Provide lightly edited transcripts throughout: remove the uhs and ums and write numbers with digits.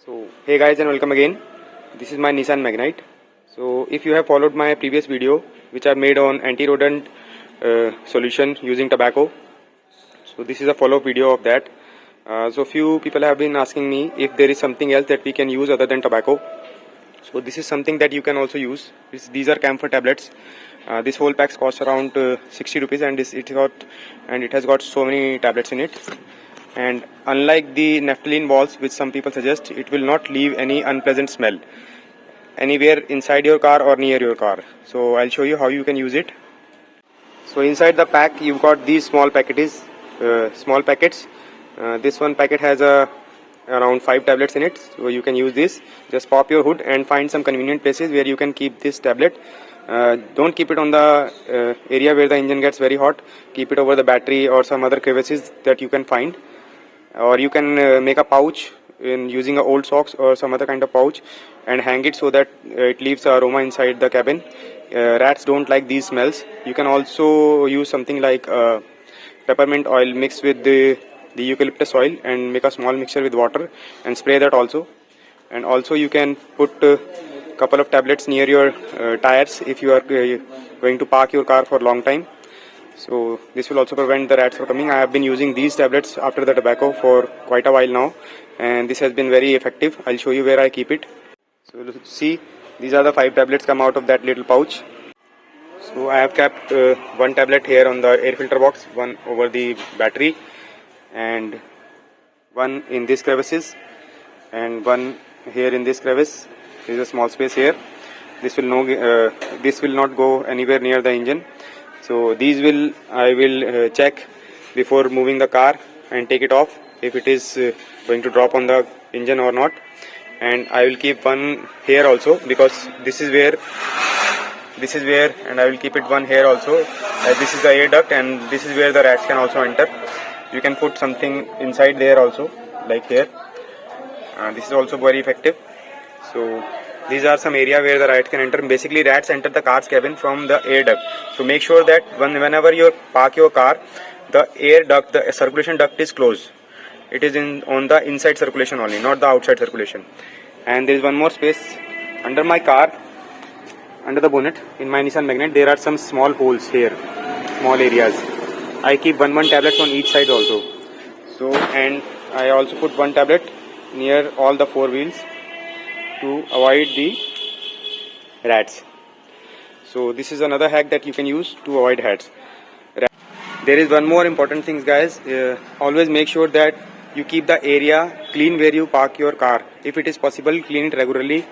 So hey guys, and welcome again. This is my Nissan Magnite. So if you have followed my previous video which I made on anti-rodent solution using tobacco, so this is a follow-up video of that. So few people have been asking me if there is something else that we can use other than tobacco. So this is something that you can also use. These are camphor tablets. This whole pack costs around 60 rupees, and it has got so many tablets in it. And unlike the naphthalene balls which some people suggest, it will not leave any unpleasant smell anywhere inside your car or near your car. So I'll show you how you can use it. So inside the pack you've got these small packets. This one packet has around 5 tablets in it, so you can use this. Just pop your hood and find some convenient places where you can keep this tablet. Don't keep it on the area where the engine gets very hot. Keep it over the battery or some other crevices that you can find. Or you can make a pouch in using a old socks or some other kind of pouch and hang it so that it leaves the aroma inside the cabin. Rats don't like these smells. You can also use something like peppermint oil mixed with the eucalyptus oil and make a small mixture with water and spray that also. And also you can put a couple of tablets near your tires if you are going to park your car for a long time. So this will also prevent the rats from coming. I have been using these tablets after the tobacco for quite a while now, and this has been very effective. I'll show you where I keep it. So see, these are the 5 tablets come out of that little pouch. So I have kept one tablet here on the air filter box, one over the battery, and one in this crevices, and one here in this crevice. There is a small space here. This will not go anywhere near the engine. So these I will check before moving the car and take it off if it is going to drop on the engine or not. And I will keep one here also, because this is where, and I will keep it one here also. This is the air duct, and this is where the rats can also enter. You can put something inside there also, like here. This is also very effective. So these are some area where the rats can enter. Basically, rats enter the car's cabin from the air duct. So make sure that whenever you park your car, the air duct, the circulation duct is closed. It is on the inside circulation only, not the outside circulation. And there is one more space under my car, under the bonnet in my Nissan Magnite. There are some small holes here, small areas. I keep one tablets on each side also. So, and I also put one tablet near all the 4 wheels to avoid the rats. So this is another hack that you can use to avoid rats. There is one more important thing, guys. Always make sure that you keep the area clean where you park your car. If it is possible, clean it regularly,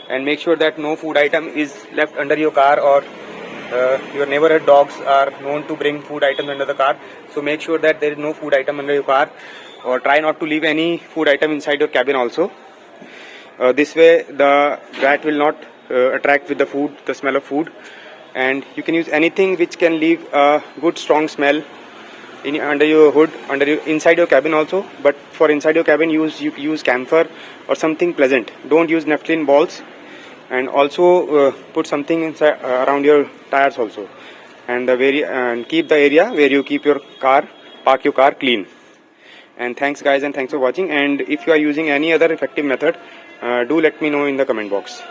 and make sure that no food item is left under your car, or your neighborhood dogs are known to bring food items under the car. So make sure that there is no food item under your car, or try not to leave any food item inside your cabin also. This way the rat will not attract with the food, the smell of food. And you can use anything which can leave a good strong smell under your hood, inside your cabin also. But for inside your cabin, you use camphor or something pleasant. Don't use naphthalene balls. And also put something inside around your tires also. And keep the area where you park your car clean. And thanks guys, and thanks for watching. And if you are using any other effective method, do let me know in the comment box.